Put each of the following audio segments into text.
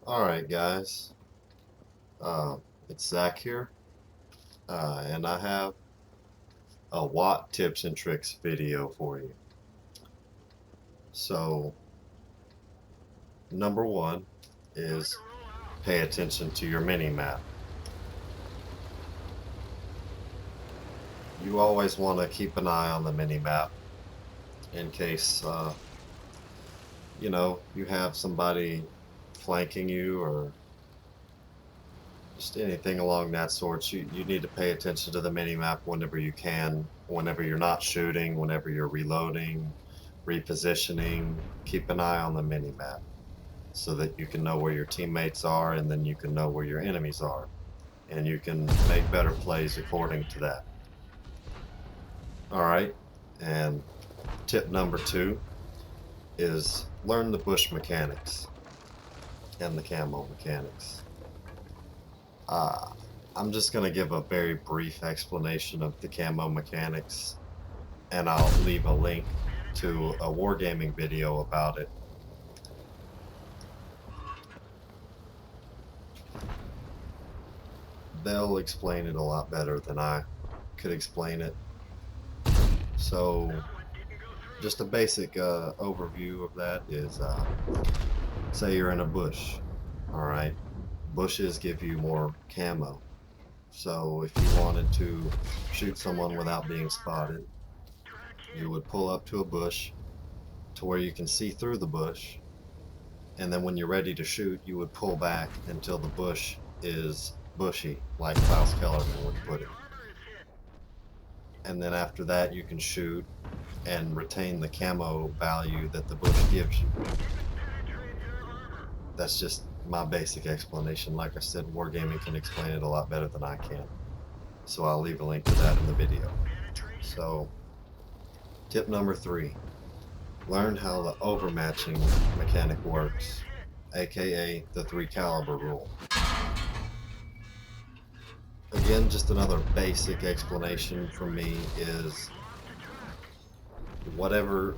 Alright guys, uh, it's Zach here, and I have a WoT tips and tricks video for you. So, number one is pay attention to your mini-map. You always want to keep an eye on the mini-map in case, you have somebody flanking you or just anything along that sort. You need to pay attention to the mini-map whenever you can, whenever you're not shooting, whenever you're reloading, repositioning. Keep an eye on the mini-map so that you can know where your teammates are, and then you can know where your enemies are, and you can make better plays according to that. Alright, and tip number two is learn the bush mechanics and the camo mechanics. I'm just going to give a very brief explanation of the camo mechanics, and I'll leave a link to a wargaming video about it. They'll explain it a lot better than I could explain it. So, just a basic overview of that is, say you're in a bush, alright? Bushes give you more camo. So if you wanted to shoot someone without being spotted, you would pull up to a bush to where you can see through the bush, and then when you're ready to shoot, you would pull back until the bush is bushy, like Klaus Kellerman would put it. And then after that, you can shoot and retain the camo value that the bush gives you. That's just my basic explanation. Like I said, Wargaming can explain it a lot better than I can. So I'll leave a link to that in the video. So, tip number three. Learn how the overmatching mechanic works, aka the 3 caliber rule. Again, just another basic explanation from me is whatever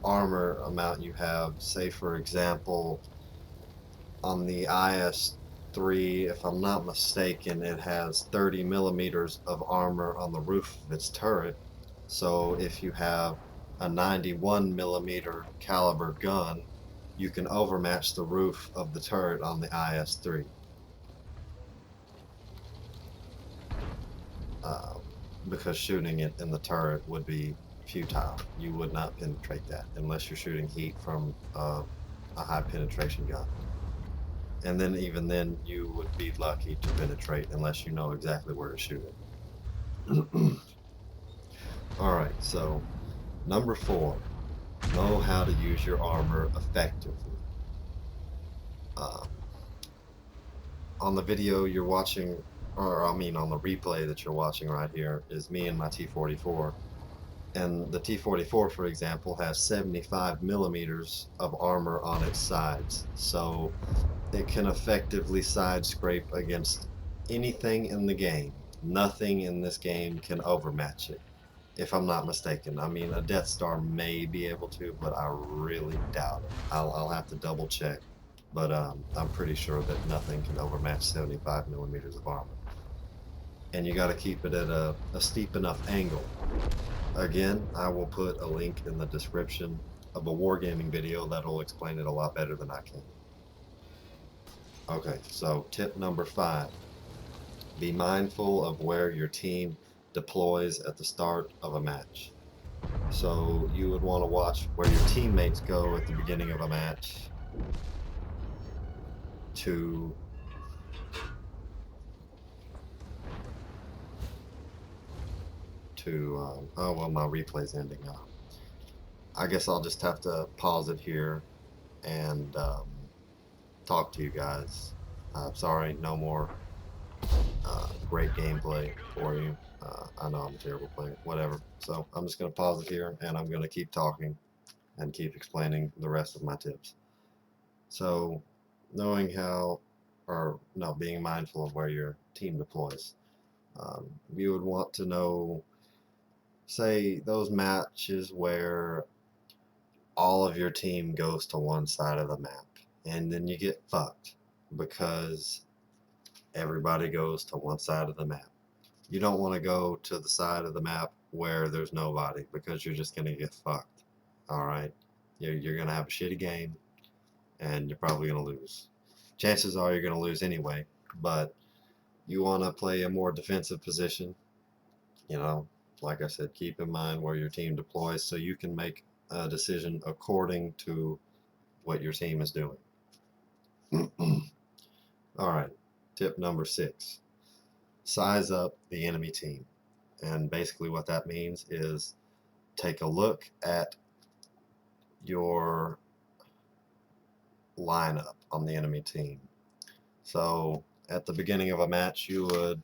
armor amount you have, say for example on the IS-3, if I'm not mistaken, it has 30 millimeters of armor on the roof of its turret. So if you have a 91 millimeter caliber gun, you can overmatch the roof of the turret on the IS-3. Because shooting it in the turret would be futile. You would not penetrate that unless you're shooting heat from a high penetration gun. And then even then, you would be lucky to penetrate unless you know exactly where to shoot it. Alright, so number 4, know how to use your armor effectively. On the video you're watching, or I mean on the replay that you're watching right here, is me and my T-44. And the T-44, for example, has 75 millimeters of armor on its sides. So it can effectively side scrape against anything in the game. Nothing in this game can overmatch it, if I'm not mistaken. I mean, a Death Star may be able to, but I really doubt it. I'll have to double check, but I'm pretty sure that nothing can overmatch 75 millimeters of armor. And you got to keep it at a steep enough angle. Again, I will put a link in the description of a wargaming video that'll explain it a lot better than I can. Okay, so tip number 5. Be mindful of where your team deploys at the start of a match. So you would want to watch where your teammates go at the beginning of a match to oh well, my replay's ending now. I guess I'll just have to pause it here and talk to you guys. Sorry, no more great gameplay for you. I know I'm a terrible player, whatever. So I'm just going to pause it here, and I'm going to keep talking and keep explaining the rest of my tips. So knowing how, or no, being mindful of where your team deploys. You would want to know, say, those matches where all of your team goes to one side of the map. and then you get fucked because everybody goes to one side of the map. You don't want to go to the side of the map where there's nobody because you're just going to get fucked. Alright? You're going to have a shitty game and you're probably going to lose. Chances are you're going to lose anyway, but you want to play a more defensive position. You know, like I said, keep in mind where your team deploys so you can make a decision according to what your team is doing. Alright, tip number 6. Size up the enemy team. And basically what that means is take a look at your lineup on the enemy team. So at the beginning of a match you would,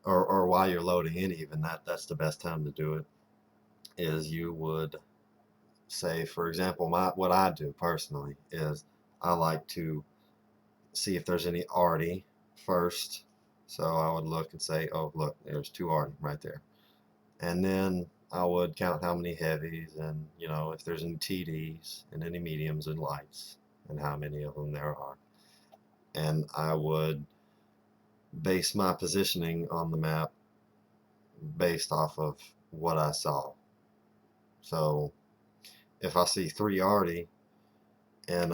or while you're loading in even, that's the best time to do it, is you would say, for example, what I do personally is I like to see if there's any arty first. So I would look and say, oh look, there's 2 arty right there. And then I would count how many heavies and, you know, if there's any TDs and any mediums and lights and how many of them there are. And I would base my positioning on the map based off of what I saw. So if I see 3 arty and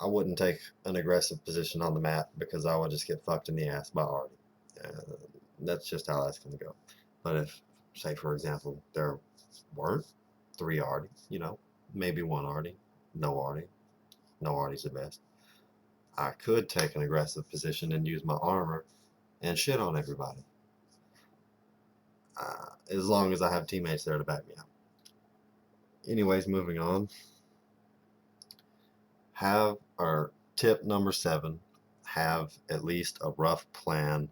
I wouldn't take an aggressive position on the map because I would just get fucked in the ass by arty. That's just how that's going to go. But if, say for example, there weren't 3 arty, you know, maybe 1 arty, no arty, no arty's the best, I could take an aggressive position and use my armor and shit on everybody. As long as I have teammates there to back me up. Anyways, moving on. Tip number 7, have at least a rough plan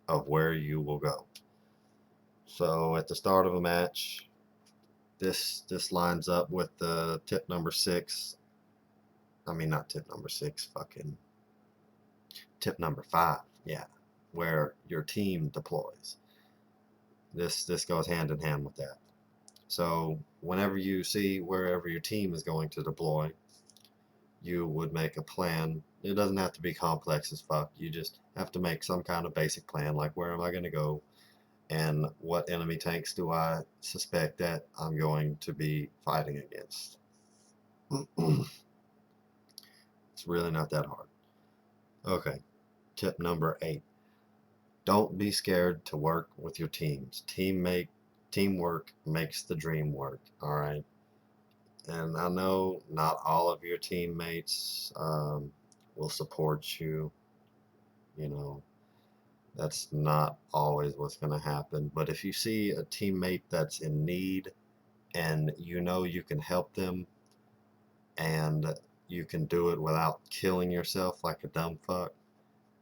of where you will go. So at the start of a match, this lines up with the tip number 6. I mean, not tip number 6, fucking tip number 5. Yeah, where your team deploys. This goes hand in hand with that. So whenever you see wherever your team is going to deploy, you would make a plan. It doesn't have to be complex as fuck. You just have to make some kind of basic plan, like where am I going to go and what enemy tanks do I suspect that I'm going to be fighting against. It's really not that hard. Okay, tip number 8. Don't be scared to work with your teams. Teamwork makes the dream work, alright? And I know not all of your teammates will support you. You know, that's not always what's going to happen. But if you see a teammate that's in need and you know you can help them and you can do it without killing yourself like a dumb fuck,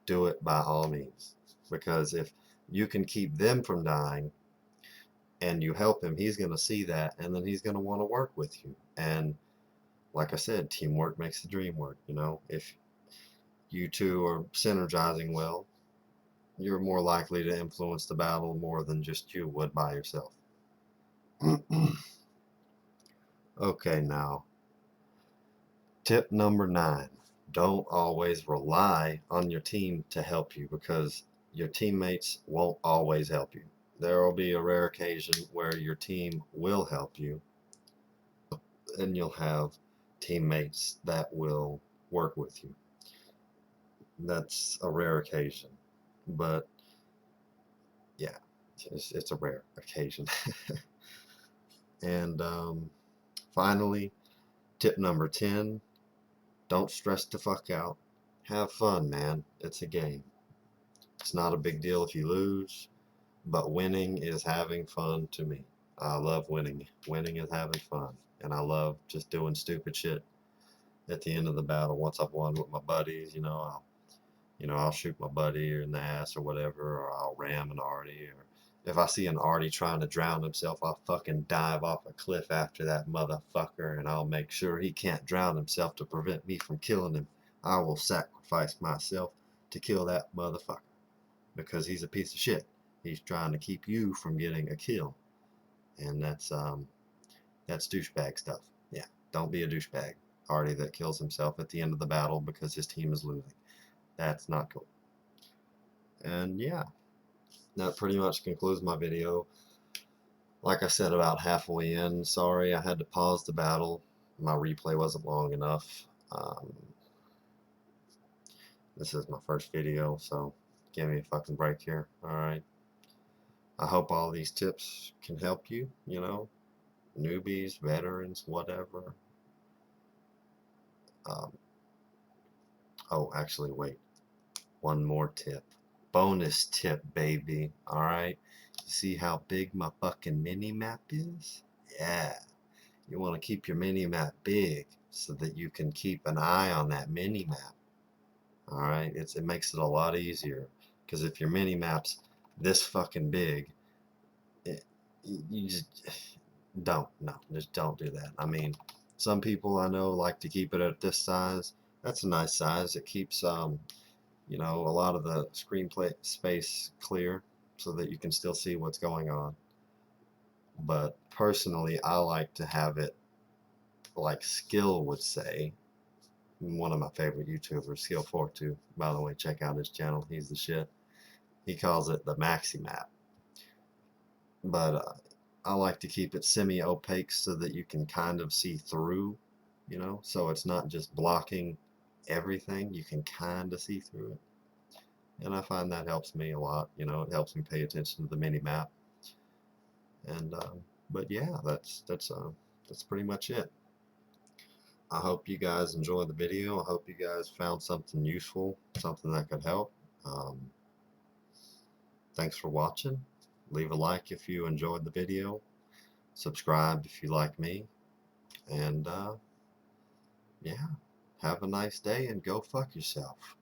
do it by all means. Because if you can keep them from dying and you help him, he's going to see that and then he's going to want to work with you. And like I said, teamwork makes the dream work. You know, if you two are synergizing well, you're more likely to influence the battle more than just you would by yourself. Okay, now, tip number 9. Don't always rely on your team to help you because your teammates won't always help you. There will be a rare occasion where your team will help you and you'll have teammates that will work with you. That's a rare occasion, but yeah, it's a rare occasion. And finally, tip number 10, don't stress the fuck out. Have fun, man. It's a game. It's not a big deal if you lose, but winning is having fun to me. I love winning. Winning is having fun, and I love just doing stupid shit at the end of the battle. Once I've won with my buddies, I'll shoot my buddy in the ass or whatever, or I'll ram an arty, or if I see an arty trying to drown himself, I'll fucking dive off a cliff after that motherfucker, and I'll make sure he can't drown himself to prevent me from killing him. I will sacrifice myself to kill that motherfucker because he's a piece of shit. He's trying to keep you from getting a kill, and that's douchebag stuff. Yeah, don't be a douchebag. party that kills himself at the end of the battle because his team is losing. That's not cool. And yeah, that pretty much concludes my video. Like I said, about halfway in, sorry I had to pause the battle. My replay wasn't long enough. This is my first video, so give me a fucking break here. Alright. I hope all these tips can help you, you know, newbies, veterans, whatever. Oh, actually, wait. One more tip. Bonus tip, baby. Alright? You see how big my fucking mini-map is? Yeah. You want to keep your mini-map big so that you can keep an eye on that mini-map. Alright? It makes it a lot easier. Because if your mini-map's this fucking big, you just just don't do that. I mean, some people I know like to keep it at this size. That's a nice size. It keeps you know, a lot of the screen space clear so that you can still see what's going on. But personally, I like to have it like Skill would say. One of my favorite YouTubers, Skill42, by the way, check out his channel. He's the shit. He calls it the maxi map. But I like to keep it semi-opaque so that you can kind of see through, you know, so it's not just blocking everything. You can kind of see through it. And I find that helps me a lot, you know, it helps me pay attention to the mini map. And but yeah, that's pretty much it. I hope you guys enjoyed the video. I hope you guys found something useful, something that could help. Thanks for watching. Leave a like if you enjoyed the video. Subscribe if you like me. And yeah, have a nice day and go fuck yourself.